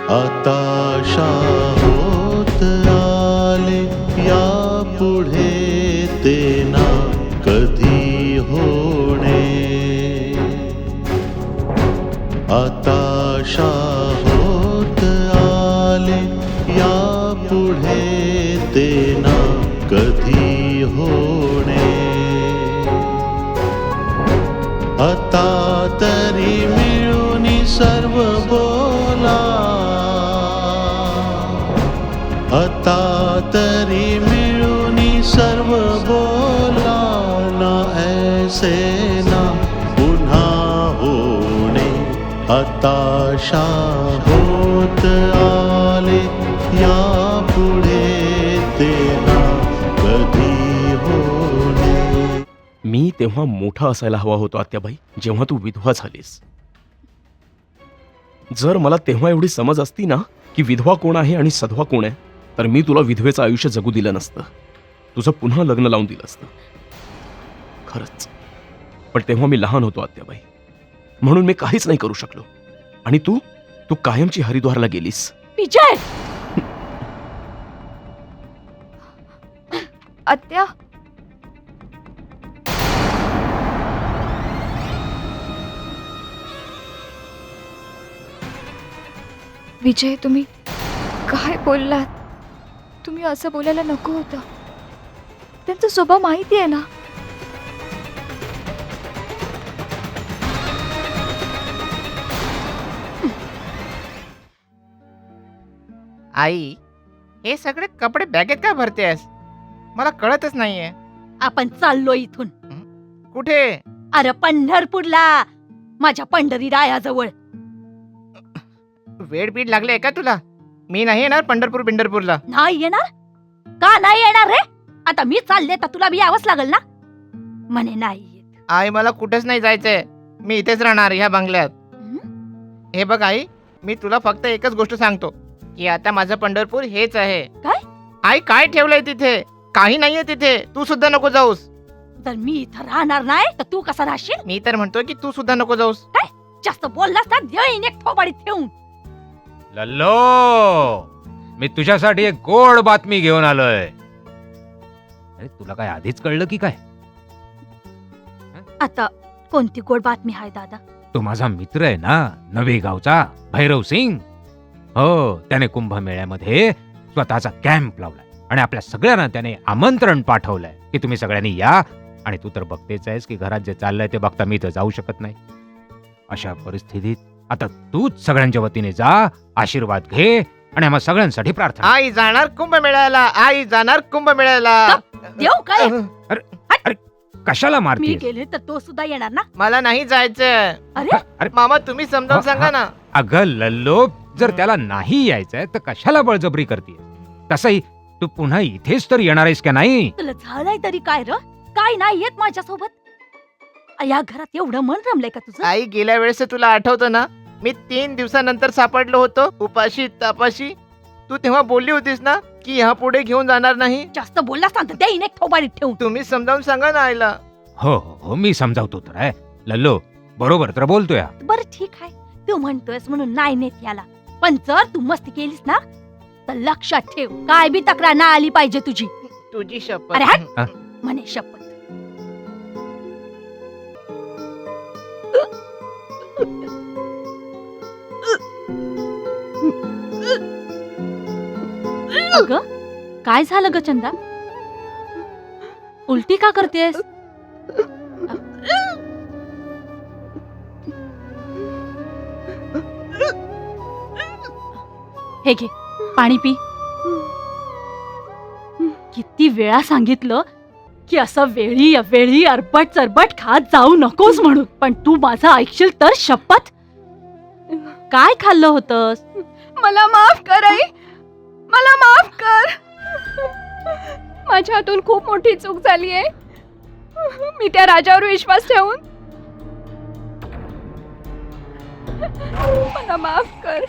आता होत आले यापुढे ते ना कधी होणे. आता होत आले यापुढे ते ना कधी होणे. आता तरी मिळून सर्व बोला. आता तरी मिळून सर्व बोला. ना ऐसे ना पुन्हा होणे. हताशा होत आले यापुढे ते ना कधी होणे. मी तेव्हा मोठा असायला हवा होतो आत्याबाई, जेव्हा तू विधवा झालीस. जर मला तेव्हा एवढी समज असती ना की विधवा कोण आहे आणि सधवा कोण आहे, तर मी तुला विधवेचं आयुष्य जगू दिलं नसतं. तुझं पुन्हा लग्न लावून दिलं असतं. खरंच. पण तेव्हा मी लहान होतो आत्याबाई, म्हणून मी काहीच नाही करू शकलो. आणि तू कायमची हरिद्वारला गेलीस. विजय! आत्या, विजय, तुम्ही काय बोललात? तुम्ही असं बोलायला नको होतं. त्यांचा स्वभाव माहिती आहे ना. आई, हे सगळे कपडे बॅगेत का भरतेस? मला कळतच नाहीये. आपण चाललो इथून. कुठे? अरे पंढरपूरला, माझ्या पंढरी रायाजवळ. वेळ बीड लागले का तुला? मी नाही येणार पंढरपूरला. नाही येणार? का नाही येणार रे? आता मी चालले तर तुला बी यावंच लागल ना. म्हणे नाही येत. आई, मला कुठेच नाही जायचंय. मी इथेच राहणार ह्या बंगल्यात. हे बघ आई, मी तुला फक्त एकच गोष्ट सांगतो की आता माझं पंढरपूर हेच आहे. काय? आई, काय ठेवलंय तिथे? काही नाहीये तिथे. तू सुद्धा नको जाऊस. जर मी इथं राहणार नाही तर तू कसा राहशील? मी तर म्हणतोय की तू सुद्धा नको जाऊस. काय जास्त बोललास तर देईन एक थोबाडीत ठेवून. लल्लो, मी तुझ्यासाठी एक गोड बातमी घेऊन आलोय. अरे, तुला काय आधीच कळलं की काय? आता कोणती गोड बातमी आहे दादा? तो माझा मित्र आहे ना, नवे गावचा भैरव सिंग. हो, त्याने कुंभमेळ्यामध्ये स्वतःचा कॅम्प लावलाय आणि आपल्या सगळ्यांना त्याने आमंत्रण पाठवलंय की तुम्ही सगळ्यांनी या. आणि तू तर बघतेच आहेस की घरात जे चाललंय ते बघता मी तर जाऊ शकत नाही. अशा परिस्थितीत आता तूच सगळ्यांच्या वतीने जा, आशीर्वाद घे आणि आम्हा सगळ्यांसाठी प्रार्थना. आई जाणार कुंभमेळ्याला. आई जाणार कुंभमेळ्याला. देऊ काय? कशाला मी मारते? गेले तर तो सुद्धा येणार ना. मला नाही जायचं. अरे मामा, तुम्ही समजावून सांगा ना. अगं लल्लो, जर त्याला नाही यायचंय तर कशाला बळजबरी करते? तसंही तू पुन्हा इथेच तर येणार आहेस का नाही? तुला झालंय तरी काय र? काय नाही येत माझ्यासोबत? या घरात एवढं मन रमलंय का तुझं? आई, गेल्या वेळेस तुला आठवतं ना, मी 3 दिवसानंतर सापडलो होतो उपाशी तापाशी. तू तेव्हा बोलली होतीस ना की ह्या पुढे घेऊन जाणार नाही. जास्त बोललास ना तर देईन एक थोबाडीत ठेवून. तुम्ही समजावून सांगा ना आईला. हो हो हो, मी समजावतो तर आहे. लल्लो बरोबर तर बोलतोय. बरं ठीक आहे, तू म्हणतोयस म्हणून नाही नेत याला. पण जर तू मस्ती केलीस ना तर लक्षात ठेव, काय बी तक्रार ना आली पाहिजे तुझी. तुझी शपथ. अरे हट. म्हणे शपथ. अगं, काय झालं ग चंदा? उलटी का करतेस? हे घे पाणी पी. किती वेळा सांगितलं की असं वेळी अवेळी अरबट चरबट खात जाऊ नकोस म्हणून, पण तू माझं ऐकशील तर? शपथ. काय खाल्लं होतंस? मला माफ कर आई, मला माफ कर. माझ्या हातून खूप मोठी चूक झाली आहे. मी त्या राजावर विश्वास ठेवून मला माफ कर.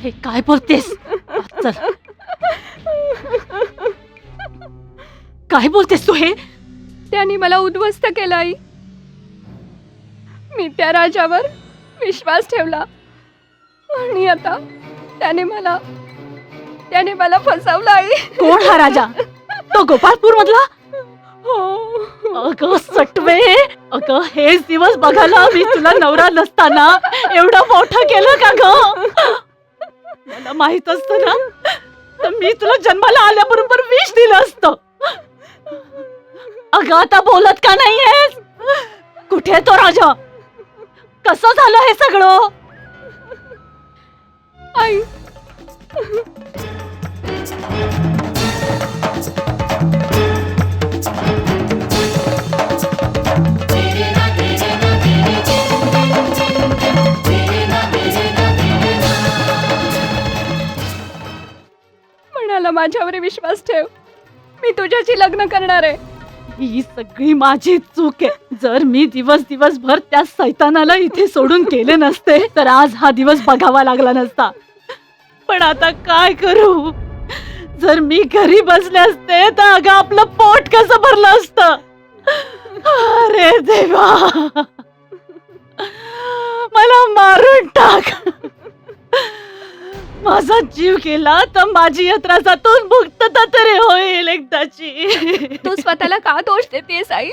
हे काय बोलतेस? चल. काय बोलतेस तू हे? त्यांनी मला उद्ध्वस्त केलं आई. मी त्या राजावर विश्वास ठेवला आणि आता त्याने मला फसवलं आई. कोण हा राजा? तो गोपाळपूर मधला? हो. अगं सटवे, अगं हेच दिवस बघायला मी तुला नवरा नसताना एवढं मोठं केलं का ग? मला माहित असतं ना तर मी तुला जन्माला आल्याबरोबर विष दिलं असतं. अगं आता बोलत का नाहीयेस? कुठे तो राजा? कसं झालं हे सगळं? आई, म्हणाला माझ्यावर विश्वास ठेव, मी तुझ्याशी लग्न करणार आहे. ही सगळी माझी चूक आहे. जर मी दिवसभर त्या सैतानाला इथे सोडून केले नसते तर आज हा दिवस बघावा लागला नसता. पण आता काय करू? जर मी घरी बसले असते तर अगं आपलं पोट कसं भरलं असतं? अरे देवा, मला मारून टाक. माझा जीव गेला तर माझी यात्रासातून मुक्तता तरी होईल एकदाची. तू स्वतःला का दोष देतेस आई?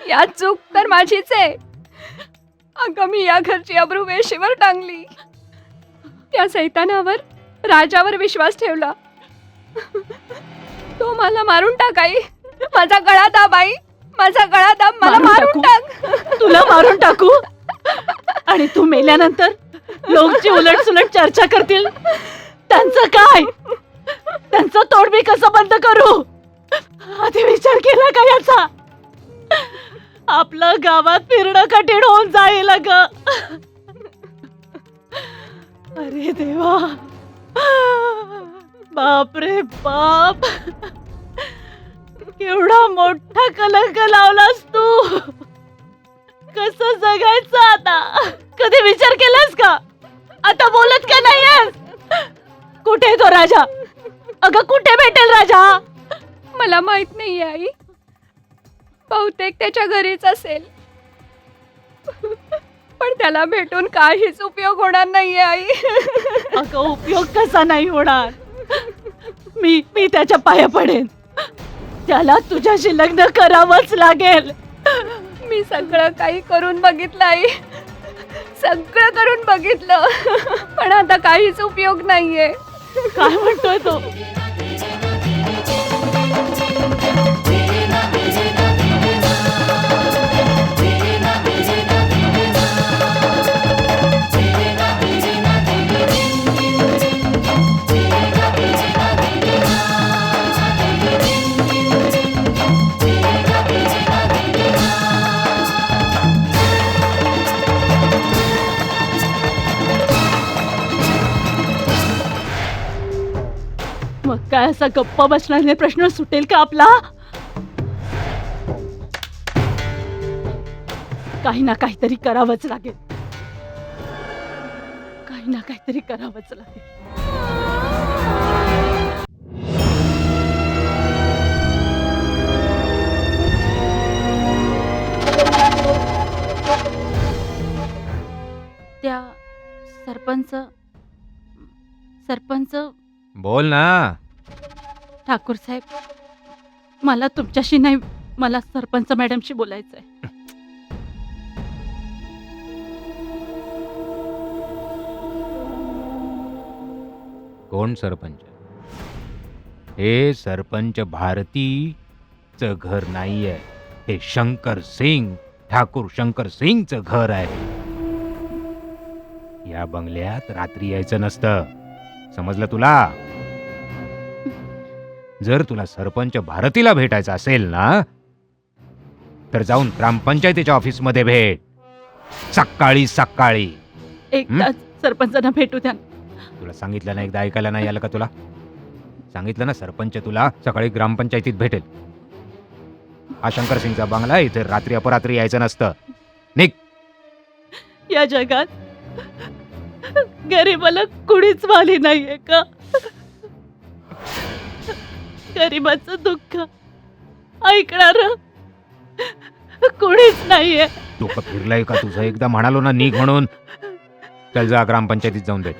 यात चूक तर माझीच आहे. अगं मी या घरची अब्रू वेशीवर टांगली. त्या सैतानावर, राजावर विश्वास ठेवला. तो मला मारून टाक आई. माझा गळा दाब आई, माझा गळा दाब. मला मारून टाक. तुला मारून टाकू? आणि तू मेल्यानंतर लोक जी उलट सुलट चर्चा करतील त्यांचं काय? त्यांचं तोड मी कसं बंद करू? आधी विचार केला का याचा? आपलं गावात फिरणं कठीण होऊन जाईल ग. अरे देवा, बाप रे बाप, केवढा मोठा कलंक लावलास तू. कसं जगायचं आता? कधी विचार केलास का? आता बोलत का नाहीयेस? कुठे तो राजा? अगं कुठे भेटेल राजा? मला माहित नाही आई, बहुतेक त्याच्या घरीच असेल. पण त्याला भेटून काहीच उपयोग होणार नाहीये आई. अगं उपयोग कसा नाही होणार? मी त्याच्या पाया पडेन. त्याला तुझ्याशी लग्न करावंच लागेल. मी सगळं काही करून बघितलं आई, सगळं करून बघितलं, पण आता काहीच उपयोग नाहीये. काय म्हणतोय तो? मग काय असा गप्पा बसण्याने प्रश्न सुटेल का आपला? काही ना काहीतरी करावंच लागेल. काही ना काहीतरी करावंच लागेल. त्या सरपंच बोल ना. ठाकूर साहेब, मला तुमच्याशी नाही, मला सरपंच मॅडमशी बोलायचंय. कोण सरपंच? हे सरपंच भारतीचं घर नाहीये. हे शंकर सिंग, ठाकूर शंकर सिंगचं घर आहे. या बंगल्यात रात्री यायचं नसतं, समजलं तुला? जर तुला सरपंच भारतीला भेटायचं असेल ना तर जाऊन ग्रामपंचायतीच्या ऑफिसमध्ये भेट, सकाळी सकाळी. एकदा सरपंचांना भेटू द्या. तुला सांगितलं ना, एकदा ऐकायला नाही आलं का तुला? सांगितलं ना, सरपंच तुला सकाळी ग्रामपंचायतीत भेटेल. हा शंकर सिंगचा बंगला, इथे रात्री अपरात्री यायचं नसतं. निघ. या जगात गरीबाला कुणीच वाली नाहीये का? गरीबाचं दुःख ऐकणार कुणीच नाहीये. डोकं फिरलंय का तुझं? एकदा म्हणालो ना निघ म्हणून. चल जा ग्रामपंचायतीत जाऊन भेट.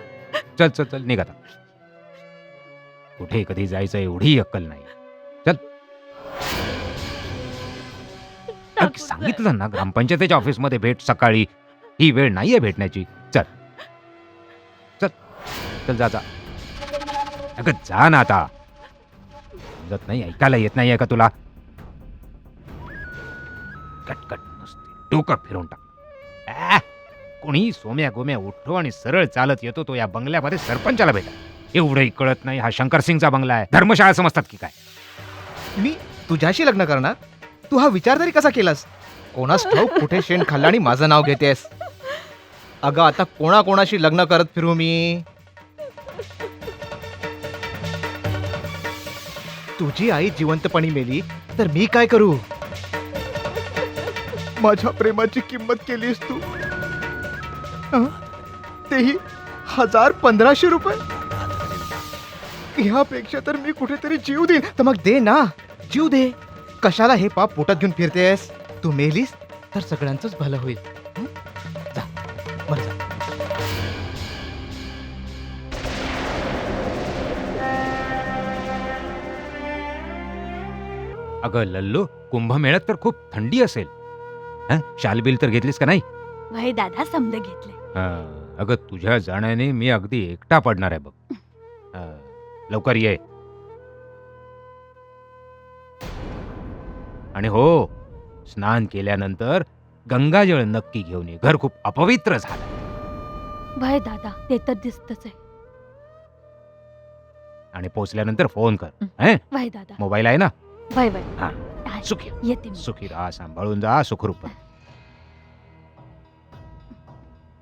चल चल चल निघ आता. कुठे कधी जायचं एवढी अक्कल नाही. चल. सांगितलं ना ग्रामपंचायतीच्या ऑफिसमध्ये भेट सकाळी. ही वेळ नाहीये भेटण्याची. चल चल चल जा जा. अगं जा ना आता. समजत नाही, ऐकायला येत नाहीये का तुला? कटकट नसते, डोकं फिरवून टाक. कोणी सोम्या गोम्या उठतो आणि सरळ चालत येतो तो या बंगल्यामध्ये सरपंचाला भेटा. एवढंही कळत नाही हा शंकरसिंगचा बंगला आहे. धर्मशाळा समजतात की काय? मी तुझ्याशी लग्न करणार? तू हा विचार तरी कसा केलास? कोणास ठाऊक कुठे शेण खाल्लं आणि माझं नाव घेतेस. अगं आता कोणाकोणाशी लग्न करत फिरू मी? तुझी आई जिवंतपणी मेली तर मी काय करू? माझ्या प्रेमाची किंमत केलीस तू, हं? तेही 1000-1500 रुपये. ह्यापेक्षा तर मी कुठेतरी जीव देईन. तर मग दे ना, जीव दे. कशाला हे पाप पोटात घेऊन फिरतेस? तू मेलीस तर सगळ्यांचंच भलं होईल. हं? जा, मर जा. अगं लल्लू, कुंभमेळ्यात तर खूप थंडी असेल. हं? शाल बिल तर घेतलीस का नाही? वय दादा समज घेतले. अगं तुझ्या जाण्याने मी अगदी एकटा पडणार आहे बघ. लवकर ये. आणि हो, स्नान केल्यानंतर गंगाजळ नक्की घेऊन ये. घर खूप अपवित्र झालं. वय दादा ते तर दिसतच आहे. आणि पोचल्यानंतर फोन कर. हं? वय दादा. मोबाईल आहे ना? वय वय. हा. सुखी येते मी. सुखी राहा, सांभाळून जा, सुखरूप.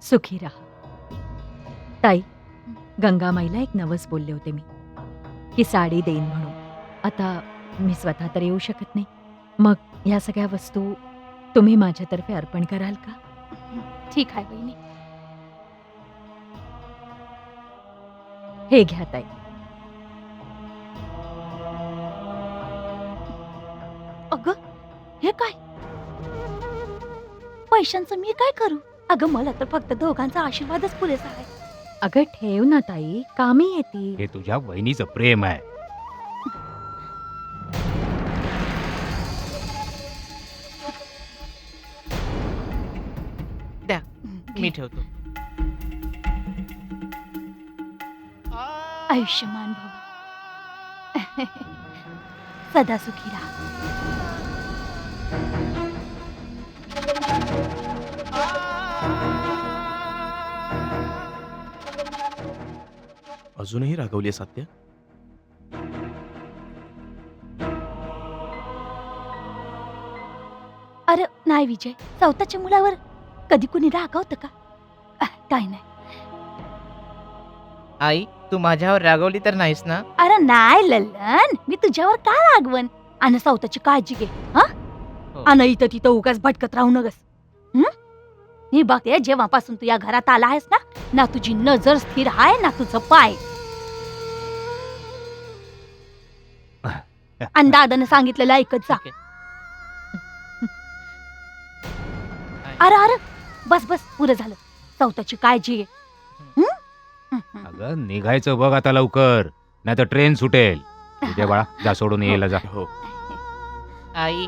सुखी राहा. ताई, गंगामाईला एक नवस बोलले होते मी की साडी देईन म्हणून. आता मी स्वतः तर येऊ शकत नाही. मग ह्या सगळ्या वस्तू तुम्ही माझ्यातर्फे अर्पण कराल का? ठीक आहे बहिणी. हे घ्या ताई. अगं हे काय? पैशांचं मी काय करू? अगं मला तर फक्त दोघांचा आशीर्वादच पुरेसा आहे. अगं ठेव ना ताई, कामी येते. हे तुझ्या वहिनीचं प्रेम आहे. द्या, मी ठेवतो. आयुष्यमान भव. सदा सुखी राहा. अजूनही रागवली सात्या? अरे नाही विजय, स्वतःच्या मुलावर कधी कुणी रागवतं का? काय नाही. आई, तू माझ्यावर रागवली तर नाहीस ना? अरे नाही ललन, मी तुझ्यावर का रागवन? आणि स्वतःची काळजी घे. हा हो. आणि इथं तिथं उगाच भटकत राहू नगस. मी बघते जेव्हापासून तू या घरात आला आहेस ना तुझी नजर स्थिर आहे ना तुझं पाय. आणि दादाने सांगितलेलं ऐकत जा. ठीक आहे. अरे अरे बस बस, पुरं झालं. स्वतःची काळजी घे. अगं निघायचं बघ आता लवकर, नाही तर ट्रेन सुटेल. तुझ्या बाळा जा, सोडून यायला जा. हो. आई,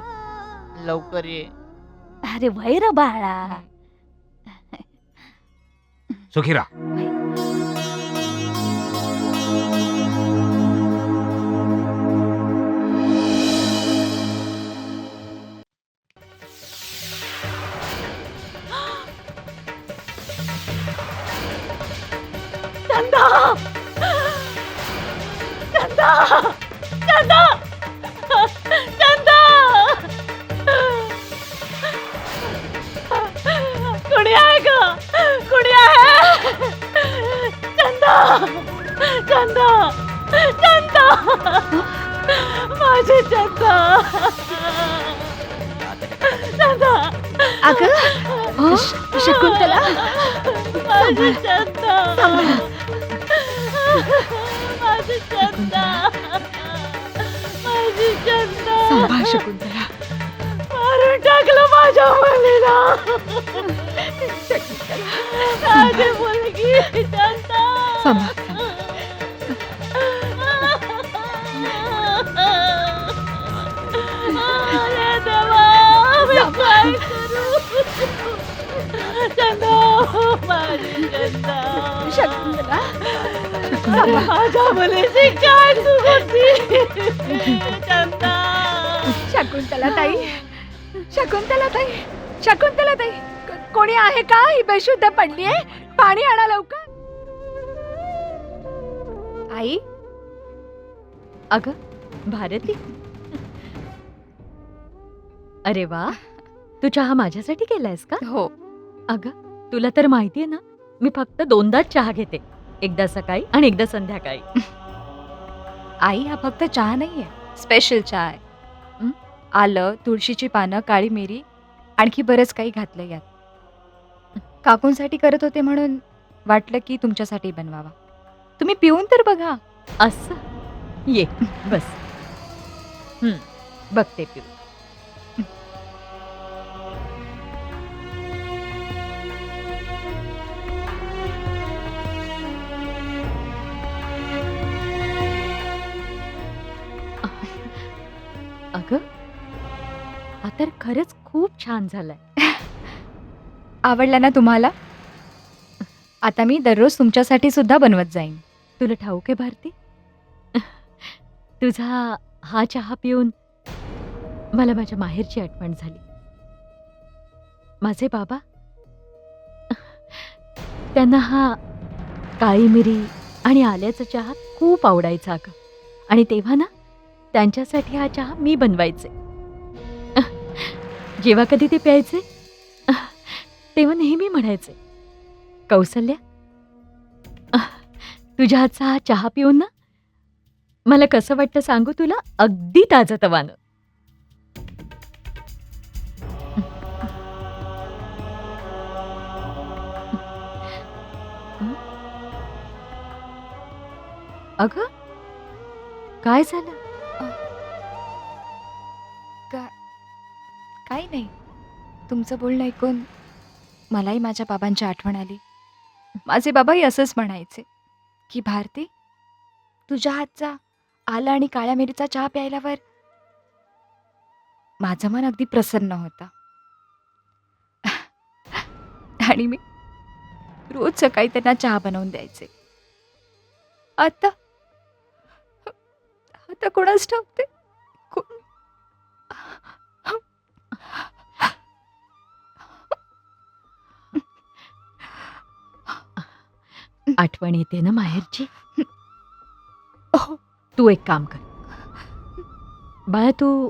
लवकर ये. अरे वैर बाळा. सुखी राहा. चंदा, चंदा, चंदा, चंदा. कुणी आहे का? कुणी आहे? चंदा, चंदा, चंदा, माझी चंदा, चंदा. अगं शकुंतला माझी चंदा माझी चंदा माझी चंदा सांभाळ शकुंतला. मारून टाकलं माझ्या मुलीला माझी मुलगी चंदा अरे देवा, मी काय करू? चंदा माझी चंदा शकुंतला माझ्या मुलीची काय चूक होती चंदा शकुंतला ताई शकुंतला ताई शकुंतला ताई कोणी आहे का? ही बेशुद्ध पडली आहे. पाणी आणा लवकर. आई अगं भारती, अरे वा, तू चहा माझ्यासाठी केलायस का? हो. अगं तुला तर माहितीये ना, मी फक्त 2दाच चहा घेते, एकदा सकाळी आणि एकदा संध्याकाळी. आई हा फक्त चहा नाहीये, स्पेशल चहा आहे. हं? आलं, तुळशीची पानं, काळी मिरी, आणखी बरंच काही घातलं यात. काकूंसाठी करत होते म्हणून वाटलं की तुमच्यासाठी बनवावा. तुम्ही पिऊन तर बघा. असं ये बस. बघते पिऊ. अगं हा तर खरंच खूप छान झालाय. आवडला ना तुम्हाला? आता मी दररोज तुमच्यासाठी सुद्धा बनवत जाईन. तुला ठाऊक आहे भारती, तुझा हा चहा पिऊन मला माझ्या माहेरची आठवण झाली. माझे बाबा, त्यांना हा काळी मिरी आणि आल्याचा चहा खूप आवडायचा अगं. आणि तेव्हा ना त्यांच्यासाठी हा चहा मी बनवायचे. जेव्हा कधी ते प्यायचे तेव्हा नेहमी म्हणायचे, कौसल्या, तुझ्या हातचा हा चहा पिऊन ना मला कसं वाटतं सांगू तुला, अगदी ताजतवानं. अगं काय झालं? काही नाही. तुमचं बोलणं ऐकून मलाही माझ्या बाबांची आठवण आली. माझे बाबाही असंच म्हणायचे की भारती, तुझ्या हातचा आलं आणि काळ्या मिरीचा चहा प्यायल्यावर माझं मन अगदी प्रसन्न होतं. आणि मी रोज सकाळी त्यांना चहा बनवून द्यायचे. आता आता कोणाच ठाऊक ते आठवण येते ना माहेरची? हो. तू एक काम कर बाळा, तू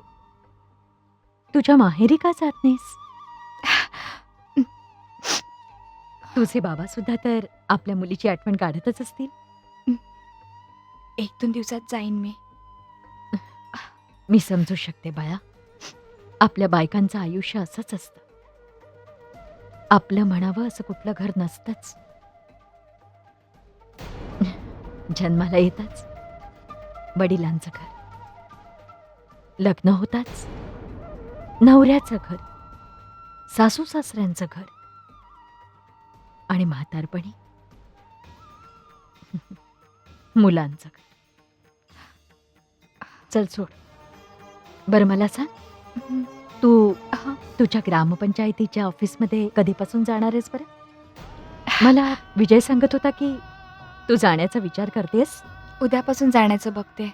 तुझ्या माहेरी का जात नाहीस? तुझे बाबा सुद्धा तर आपल्या मुलीची आठवण काढतच असतील. 1-2 दिवसात जाईन मी. मी समजू शकते बाळा, आपल्या बायकांचं आयुष्य असंच असतं. आपलं म्हणावं असं कुठलं घर नसतंच. जन्माला येताच वडिलांचं घर, लग्न होताच नवऱ्याचं घर, सासू सासऱ्यांचं घर, आणि म्हातारपणी मुलांचं घर. चल सोड. बरं मला सांग, तू तुझ्या ग्रामपंचायतीच्या ऑफिसमध्ये कधीपासून जाणार आहेस बरं? मला विजय सांगत होता की तू जाण्याचा विचार करतेस. उद्यापासून जाण्याचं बघते,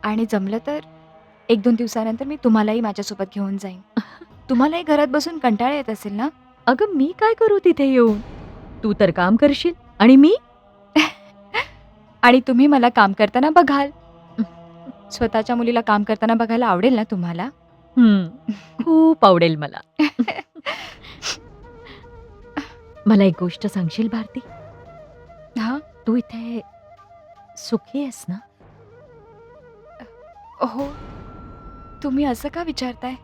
आणि जमलं तर 1-2 दिवसानंतर मी तुम्हालाही माझ्यासोबत घेऊन जाईन. तुम्हालाही घरात बसून कंटाळा येत असेल ना? अगं मी काय करू तिथे येऊन? तू तर काम करशील आणि मी आणि तुम्ही मला काम करताना बघाल. स्वतःच्या मुलीला काम करताना बघायला आवडेल ना तुम्हाला? खूप आवडेल मला. मला एक गोष्ट सांगशील भारती? हा? तू इथे सुखी आहेस ना? हो. तुम्ही असं का विचारताय?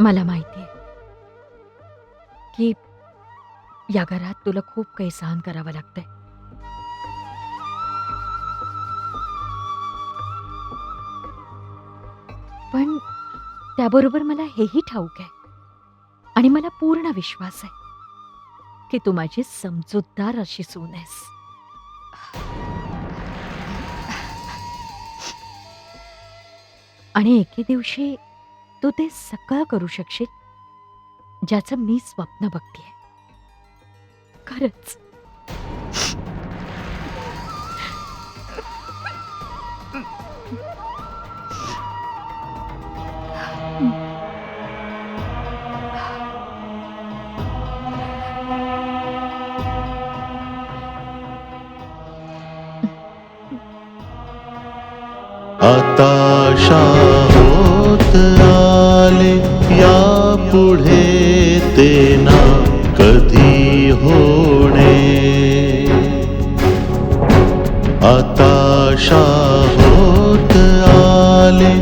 मला माहिती आहे की या घरात तुला खूप काही सहन करावं लागतंय. पण त्याबरोबर मला हेही ठाऊक आहे आणि मला पूर्ण विश्वास आहे की तू माझी समजूतदार अशी सून आहेस. आणि एके दिवशी तू ते सगळं करू शकशील ज्याचं मी स्वप्न बघतेय. खरंच. आता होत आले या पुढे ते ना कधी होणे. आता होत आले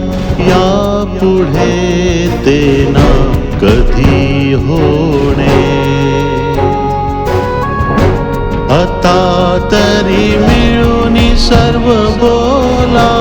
या पुढे ते ना कधी होणे. आता तरी मिळून सर्व बोला